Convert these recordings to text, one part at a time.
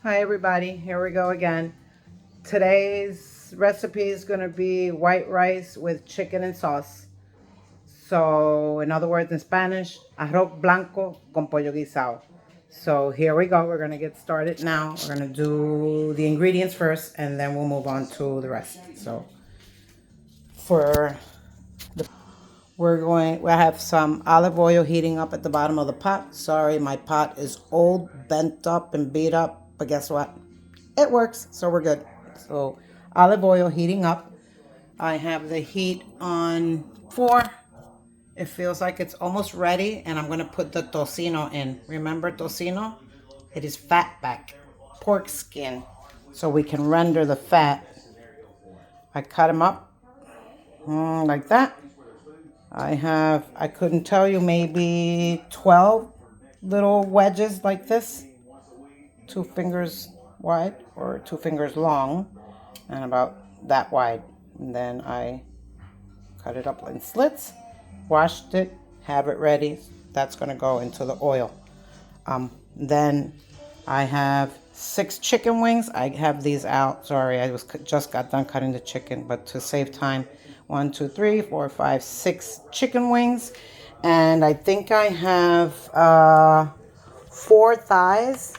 Hi everybody, here we go again. Today's recipe is going to be white rice with chicken and sauce. So in other words, in Spanish, arroz blanco con pollo guisado. So here we go, we're going to get started now. We're going to do the ingredients first and then we'll move on to the rest. So for the we have some olive oil heating up at the bottom of the pot. Sorry, my pot is old, bent up and beat up, but guess what? It works, so we're good. So olive oil heating up. I have the heat on 4. It feels like it's almost ready, and I'm going to put the tocino in. Remember tocino? It is fat back, pork skin, so we can render the fat. I cut them up like that. I couldn't tell you, maybe 12 little wedges like this, 2 fingers wide or 2 fingers long, and about that wide. And then I cut it up in slits, washed it, have it ready. That's going to go into the oil. Then I have 6 chicken wings. I have these out. Sorry, I just got done cutting the chicken, but to save time, 1, 2, 3, 4, 5, 6 chicken wings. And I think I have 4 thighs.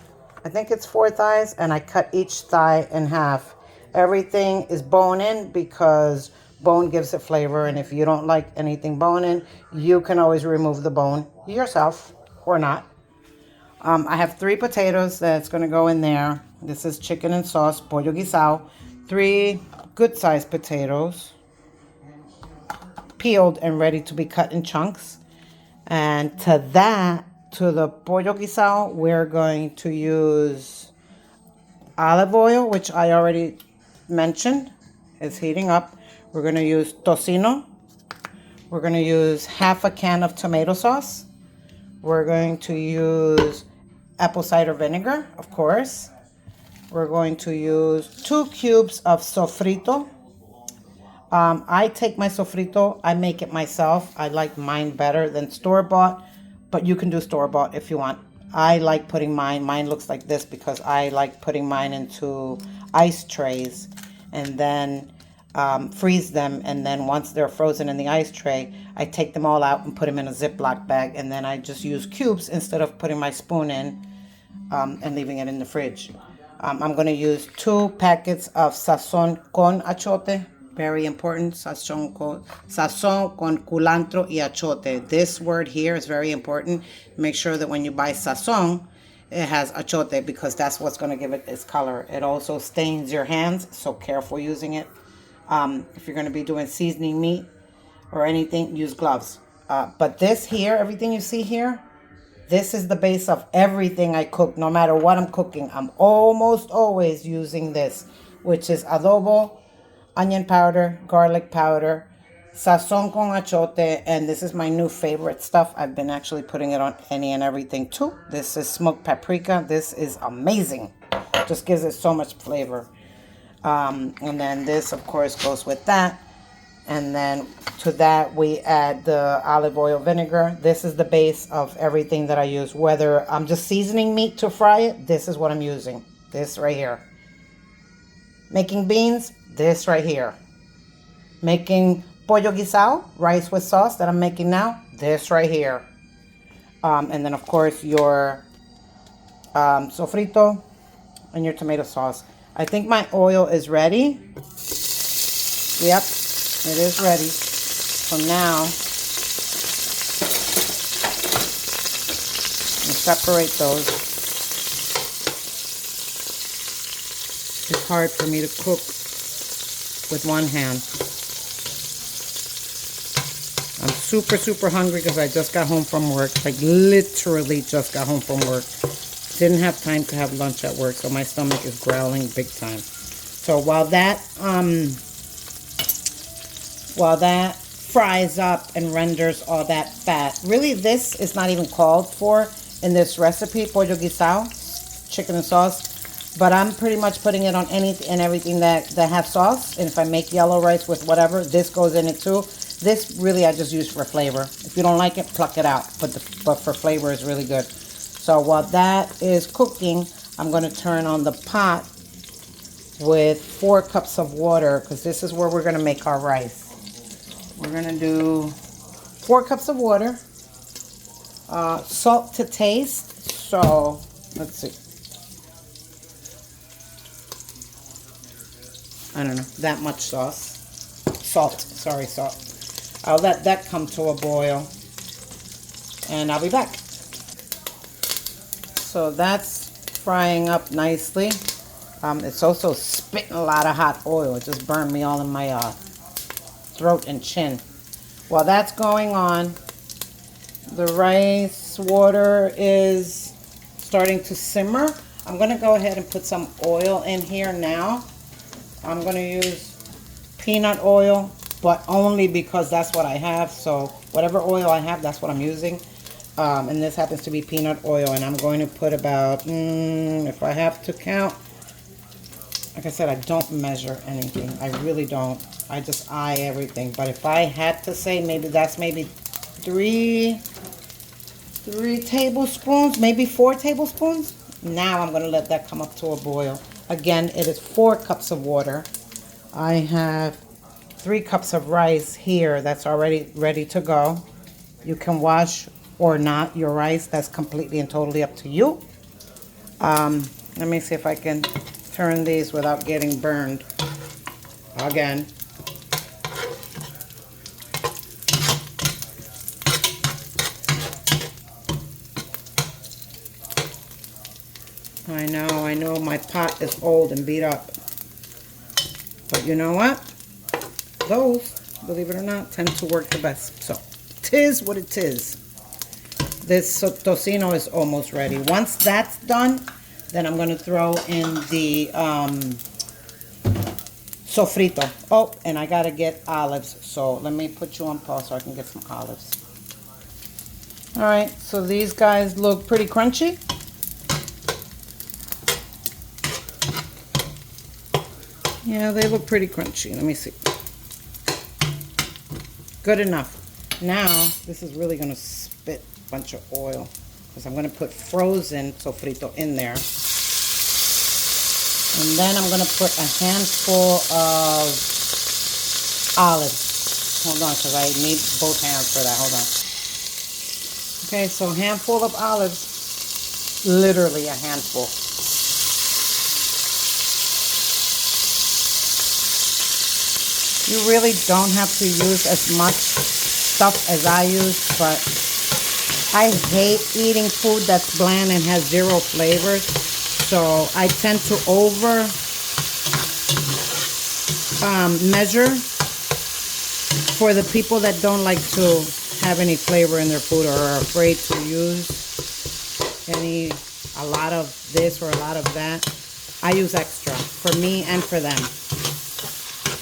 I think it's 4 thighs, and I cut each thigh in half. Everything is bone in because bone gives it flavor, and if you don't like anything bone in, you can always remove the bone yourself or not. I have 3 potatoes that's going to go in there. This is chicken and sauce, pollo guisado. 3 good-sized potatoes, peeled and ready to be cut in chunks. And to the pollo guisado, we're going to use olive oil, which I already mentioned is heating up. We're going to use tocino. We're going to use half a can of tomato sauce. We're going to use apple cider vinegar, of course. We're going to use 2 cubes of sofrito. I take my sofrito, I make it myself. I like mine better than store-bought, but you can do store-bought if you want. I like putting mine looks like this because I like putting mine into ice trays and then freeze them. And then once they're frozen in the ice tray, I take them all out and put them in a Ziploc bag. And then I just use cubes instead of putting my spoon in and leaving it in the fridge. I'm going to use 2 packets of sazon con achote. Very important, sazon con culantro y achote. This word here is very important. Make sure that when you buy sazon, it has achote because that's what's going to give it its color. It also stains your hands, so careful using it. If you're going to be doing seasoning meat or anything, use gloves. But this here, everything you see here, this is the base of everything I cook. No matter what I'm cooking, I'm almost always using this, which is adobo, onion powder, garlic powder, sazon con achote, and this is my new favorite stuff. I've been actually putting it on any and everything too. This is smoked paprika. This is amazing. Just gives it so much flavor. And then this, of course, goes with that. And then to that, we add the olive oil vinegar. This is the base of everything that I use. Whether I'm just seasoning meat to fry it, this is what I'm using. This right here. Making beans, this right here. Making pollo guisado, rice with sauce that I'm making now, this right here. And then, of course, your sofrito and your tomato sauce. I think my oil is ready. Yep, it is ready. So now, separate those. It's hard for me to cook with one hand. I'm super hungry because I just got home from work. Like literally just got home from work. Didn't have time to have lunch at work, so my stomach is growling big time. So while that fries up and renders all that fat, really this is not even called for in this recipe, pollo guisado, chicken and sauce. But I'm pretty much putting it on anything and everything that has sauce. And if I make yellow rice with whatever, this goes in it too. This really I just use for flavor. If you don't like it, pluck it out. But for flavor is really good. So while that is cooking, I'm going to turn on the pot with 4 cups of water, because this is where we're going to make our rice. We're going to do 4 cups of water, salt to taste. So let's see, I don't know, that much salt. Sorry, salt. I'll let that come to a boil, and I'll be back. So that's frying up nicely. It's also spitting a lot of hot oil. It just burned me all in my throat and chin. While that's going on, the rice water is starting to simmer. I'm going to go ahead and put some oil in here now. I'm going to use peanut oil, but only because that's what I have. So whatever oil I have, that's what I'm using. And this happens to be peanut oil. And I'm going to put about, if I have to count, like I said, I don't measure anything. I really don't. I just eye everything. But if I had to say, maybe that's maybe 3 tablespoons, maybe 4 tablespoons. Now I'm going to let that come up to a boil. Again, it is 4 cups of water. I have 3 cups of rice here that's already ready to go. You can wash or not your rice. That's completely and totally up to you. Let me see if I can turn these without getting burned again. I know my pot is old and beat up. But you know what? Those, believe it or not, tend to work the best. So, 'tis what it is. This tocino is almost ready. Once that's done, then I'm going to throw in the sofrito. Oh, and I got to get olives. So let me put you on pause so I can get some olives. All right, so these guys look pretty crunchy. Yeah, they look pretty crunchy. Let me see. Good enough. Now, this is really going to spit a bunch of oil, because I'm going to put frozen sofrito in there. And then I'm going to put a handful of olives. Hold on, because I need both hands for that. Hold on. Okay, so a handful of olives. Literally a handful. You really don't have to use as much stuff as I use, but I hate eating food that's bland and has 0 flavors. So I tend to over measure for the people that don't like to have any flavor in their food or are afraid to use a lot of this or a lot of that. I use extra for me and for them.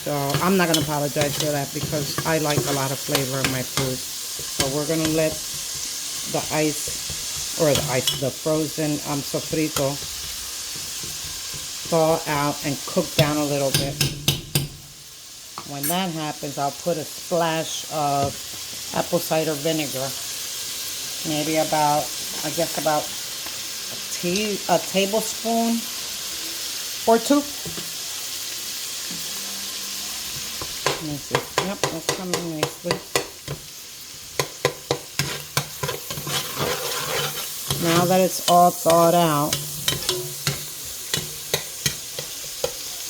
So I'm not going to apologize for that, because I like a lot of flavor in my food. So we're going to let the the frozen sofrito thaw out and cook down a little bit. When that happens, I'll put a splash of apple cider vinegar. Maybe about a tablespoon or 2. Let me see. Yep, that's coming nicely. Now that it's all thawed out,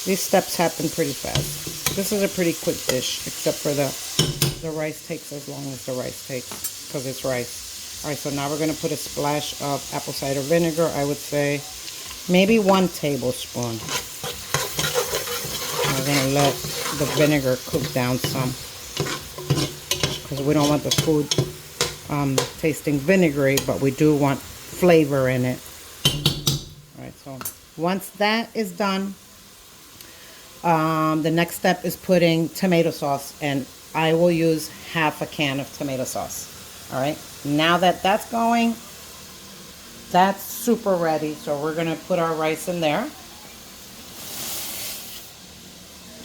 these steps happen pretty fast. This is a pretty quick dish, except for the rice takes as long as the rice takes, because it's rice. All right, so now we're going to put a splash of apple cider vinegar. I would say maybe 1 tablespoon. We're going to let the vinegar cook down some, because we don't want the food tasting vinegary, but we do want flavor in it. All right, so once that is done, the next step is putting tomato sauce, and I will use half a can of tomato sauce. All right, now that that's going, that's super ready. So we're going to put our rice in there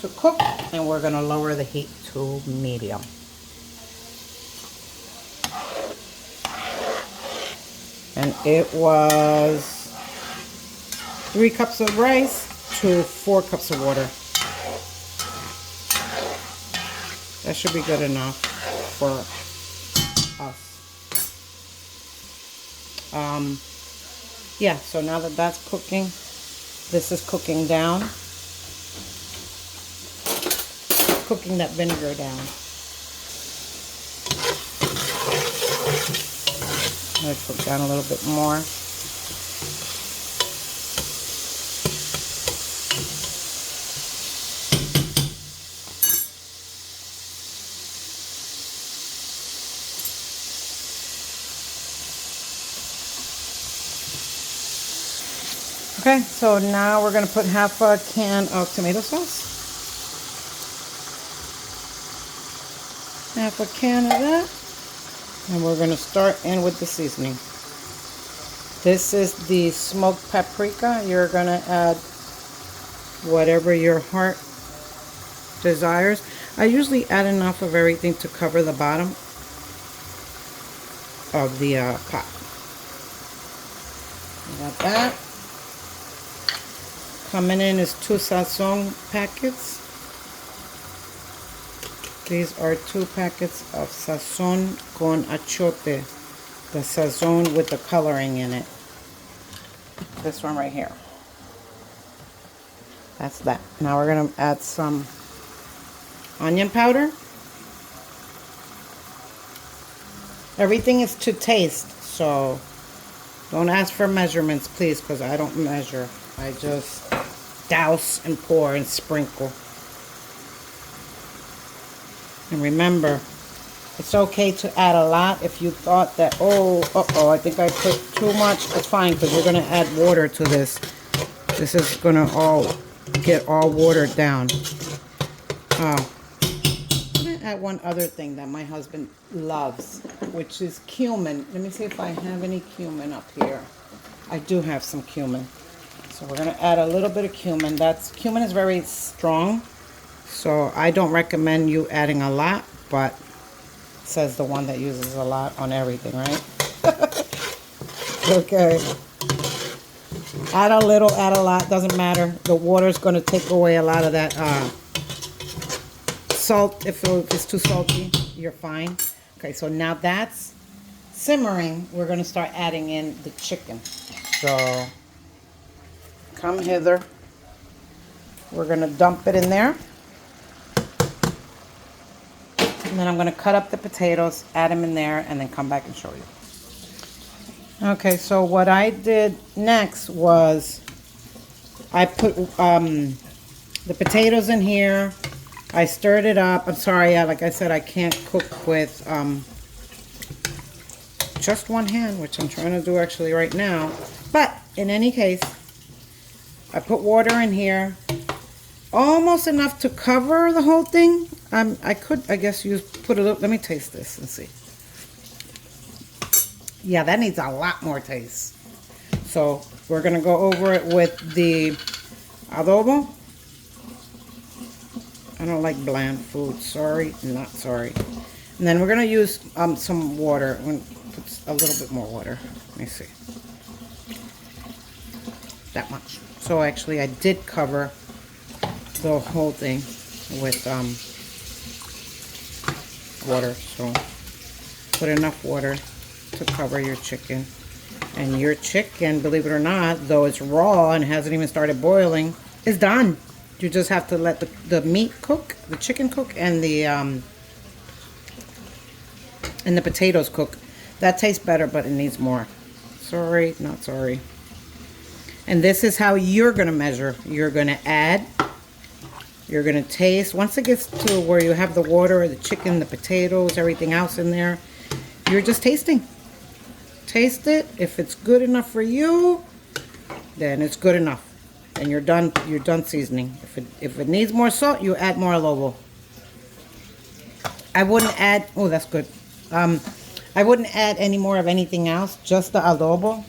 to cook, and we're going to lower the heat to medium. And it was 3 cups of rice to 4 cups of water. That should be good enough for us. Yeah, so now that that's cooking, this is cooking down. Cooking that vinegar down. Let's cook down a little bit more. Okay, so now we're going to put half a can of tomato sauce. Half a can of that. And we're going to start in with the seasoning. This is the smoked paprika. You're going to add whatever your heart desires. I usually add enough of everything to cover the bottom of the pot. Got that. Coming in is 2 sazon packets. These are 2 packets of sazon con achote. The sazon with the coloring in it. This one right here. That's that. Now we're going to add some onion powder. Everything is to taste, so don't ask for measurements, please, because I don't measure. I just douse and pour and sprinkle. And remember, it's okay to add a lot. If you thought that, I think I put too much, it's fine, because you're going to add water to this. This is going to all get all watered down. I'm going to add one other thing that my husband loves, which is cumin. Let me see if I have any cumin up here. I do have some cumin. So we're going to add a little bit of cumin. Cumin is very strong, so I don't recommend you adding a lot, but it says the one that uses a lot on everything, right? Okay. Add a little, add a lot, doesn't matter. The water is going to take away a lot of that salt. If it's too salty, you're fine. Okay, so now that's simmering. We're going to start adding in the chicken. So come hither. We're going to dump it in there. And then I'm going to cut up the potatoes, add them in there, and then come back and show you. Okay, so what I did next was I put the potatoes in here. I stirred it up. I'm sorry, like I said, I can't cook with just one hand, which I'm trying to do actually right now. But in any case, I put water in here, almost enough to cover the whole thing. I could, I guess, put a little. Let me taste this and see. Yeah, that needs a lot more taste. So we're gonna go over it with the adobo. I don't like bland food. Sorry, not sorry. And then we're gonna use some water. I'm gonna put a little bit more water. Let me see. That much. So actually, I did cover the whole thing with water. So put enough water to cover your chicken. And your chicken, believe it or not, though it's raw and hasn't even started boiling, is done. You just have to let the meat cook, the chicken cook, and the potatoes cook. That tastes better, but it needs more. Sorry, not sorry. And this is how you're going to measure. You're going to add. You're going to taste. Once it gets to where you have the water, the chicken, the potatoes, everything else in there, you're just tasting. Taste it. If it's good enough for you, then it's good enough. And you're done seasoning. If it needs more salt, you add more adobo. I wouldn't add, oh, that's good. I wouldn't add any more of anything else, just the adobo,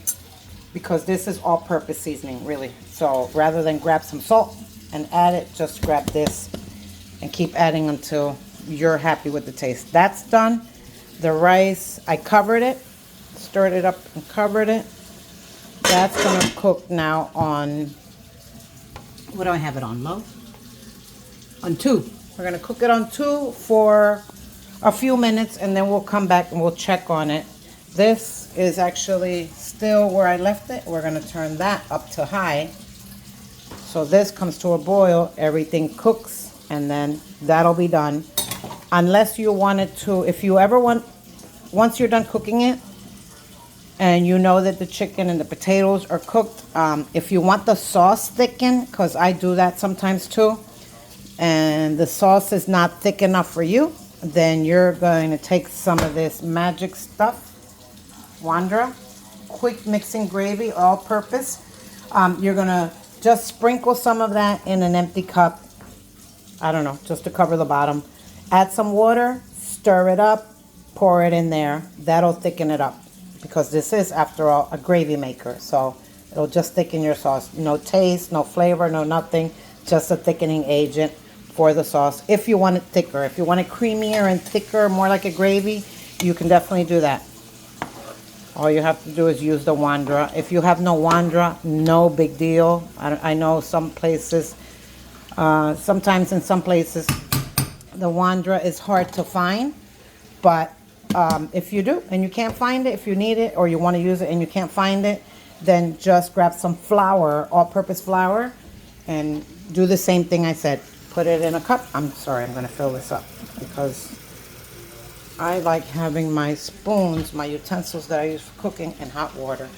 because this is all-purpose seasoning, really. So rather than grab some salt and add it, just grab this and keep adding until you're happy with the taste. That's done. The rice, I covered it, stirred it up and covered it. That's going to cook now on, what do I have it on, low? On 2. We're going to cook it on 2 for a few minutes, and then we'll come back and we'll check on it. This is actually still where I left it. We're going to turn that up to high. So this comes to a boil, everything cooks, and then that'll be done. Unless you wanted to, if you ever want, once you're done cooking it, and you know that the chicken and the potatoes are cooked, if you want the sauce thickened, because I do that sometimes too, and the sauce is not thick enough for you, then you're going to take some of this magic stuff, Wandra, quick mixing gravy, all purpose. You're going to just sprinkle some of that in an empty cup, I don't know, just to cover the bottom. Add some water, stir it up, pour it in there. That'll thicken it up, because this is, after all, a gravy maker. So it'll just thicken your sauce. No taste, no flavor, no nothing. Just a thickening agent for the sauce. If you want it thicker, if you want it creamier and thicker, more like a gravy, you can definitely do that. All you have to do is use the Wandra. If you have no Wandra, no big deal. I know some places, sometimes in some places, the Wandra is hard to find. But if you do and you can't find it, if you need it or you want to use it and you can't find it, then just grab some flour, all-purpose flour, and do the same thing I said. Put it in a cup. I'm sorry, I'm going to fill this up because I like having my spoons, my utensils that I use for cooking, in hot water.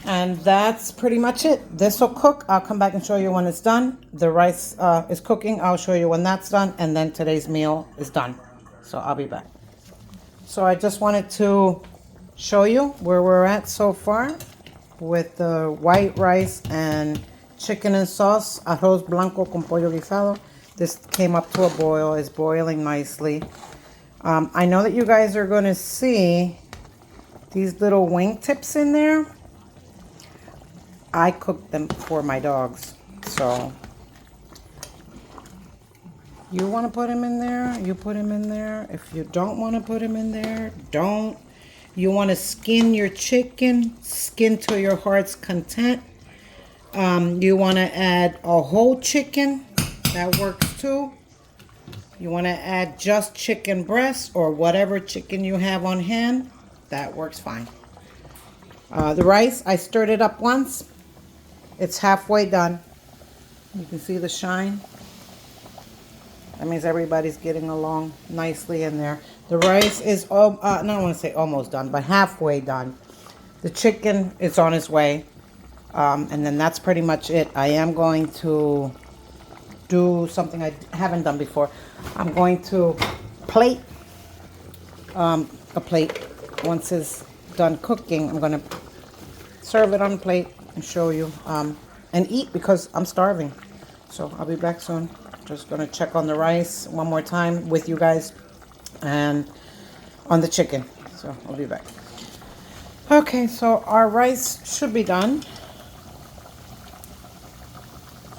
And that's pretty much it. This will cook. I'll come back and show you when it's done. The rice is cooking. I'll show you when that's done. And then today's meal is done. So I'll be back. So I just wanted to show you where we're at so far with the white rice and chicken and sauce, Arroz Blanco con Pollo guisado. This came up to a boil. It's boiling nicely. I know that you guys are going to see these little wing tips in there. I cooked them for my dogs. So you want to put them in there, you put them in there. If you don't want to put them in there, don't. You want to skin your chicken, skin to your heart's content. You want to add a whole chicken, that works too. You want to add just chicken breast or whatever chicken you have on hand, that works fine. The rice, I stirred it up once. It's halfway done. You can see the shine. That means everybody's getting along nicely in there. The rice is, I don't want to say almost done, but halfway done. The chicken is on its way. And then that's pretty much it. I am going to do something I haven't done before. I'm going to plate a plate. Once it's done cooking, I'm going to serve it on a plate and show you and eat because I'm starving. So I'll be back soon. Just going to check on the rice one more time with you guys and on the chicken. So I'll be back. Okay, so our rice should be done.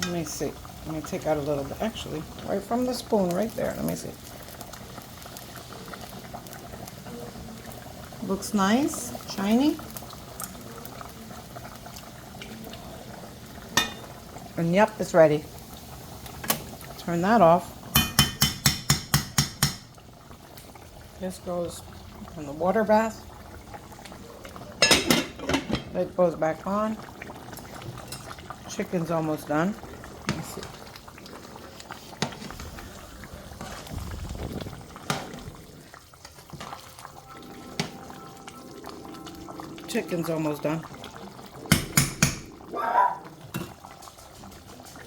Let me see. Let me take out a little bit. Actually, right from the spoon right there. Let me see. Looks nice, shiny. And yep, it's ready. Turn that off. This goes in the water bath. It goes back on. Chicken's almost done. Let me see. Chicken's almost done.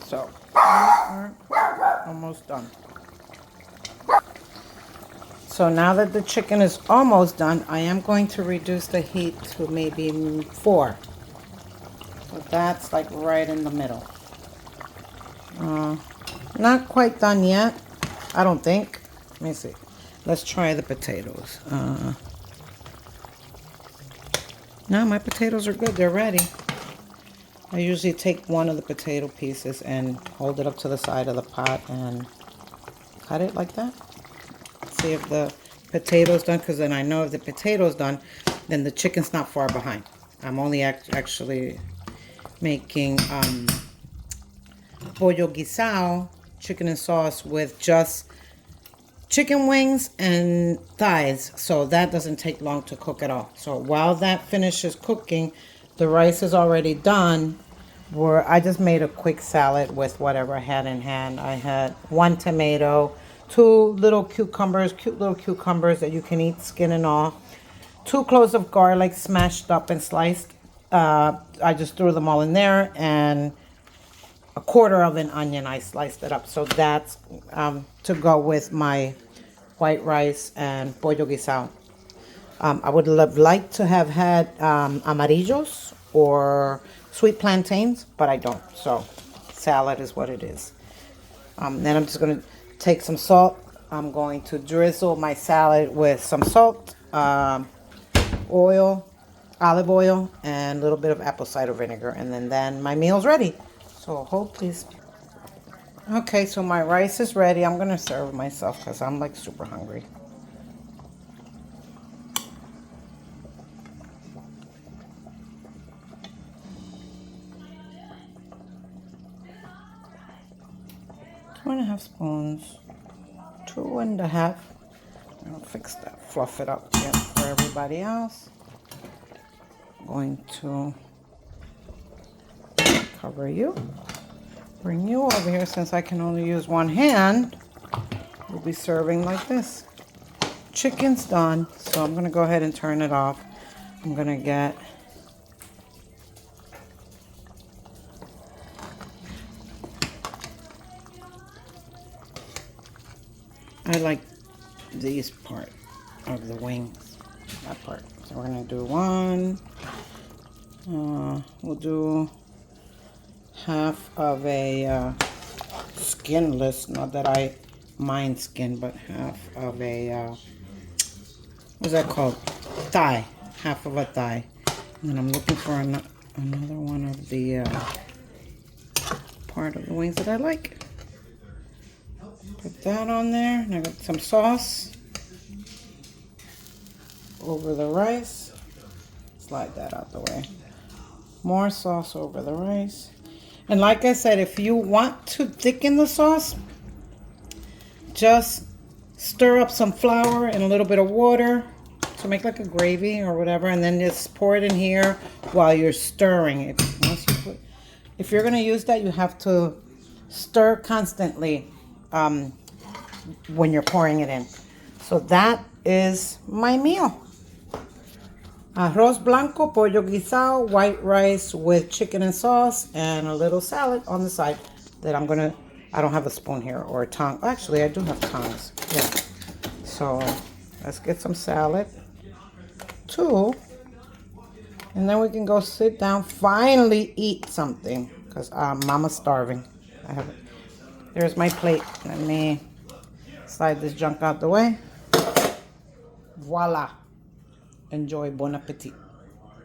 So, almost done. So now that the chicken is almost done, I am going to reduce the heat to maybe 4. So that's like right in the middle. Not quite done yet, I don't think. Let me see. Let's try the potatoes. No, my potatoes are good. They're ready. I usually take one of the potato pieces and hold it up to the side of the pot and cut it like that. See if the potato's done, because then I know if the potato's done, then the chicken's not far behind. I'm only actually making pollo guisado, chicken and sauce with just chicken wings and thighs. So that doesn't take long to cook at all. So while that finishes cooking, the rice is already done. Where I just made a quick salad with whatever I had in hand. I had 1 tomato, 2 little cucumbers, cute little cucumbers that you can eat skin and all, 2 cloves of garlic smashed up and sliced. I just threw them all in there, and a quarter of an onion. I sliced it up. So that's to go with my white rice and pollo guisado. I would have liked to have had amarillos or sweet plantains, but I don't. So salad is what it is. Then I'm just going to take some salt. I'm going to drizzle my salad with some salt, oil, olive oil, and a little bit of apple cider vinegar. And then my meal's ready. So hold please. Okay, so my rice is ready. I'm going to serve myself because I'm like super hungry. Two and a half spoons. 2.5. I'll fix that. Fluff it up again for everybody else. I'm going to cover you. Bring you over here since I can only use one hand. We'll be serving like this. Chicken's done, so I'm going to go ahead and turn it off. I'm going to get I like these part of the wings, that part. So we're going to do one. We'll do half of a skinless, not that I mind skin, but half of a, what's that called? Thigh. Half of a thigh. And then I'm looking for another one of the part of the wings that I like. Put that on there. And I got some sauce over the rice. Slide that out the way. More sauce over the rice. And like I said, if you want to thicken the sauce, just stir up some flour and a little bit of water to make like a gravy or whatever, and then just pour it in here while you're stirring it. If you're going to use that, you have to stir constantly when you're pouring it in. So that is my meal. Arroz Blanco, Pollo guisado, white rice with chicken and sauce, and a little salad on the side that I don't have a spoon here or a tongue. Actually, I do have tongs. Yeah. So let's get some salad too. And then we can go sit down, finally eat something, because Mama's starving. There's my plate. Let me slide this junk out the way. Voila. Enjoy. Bon appetit.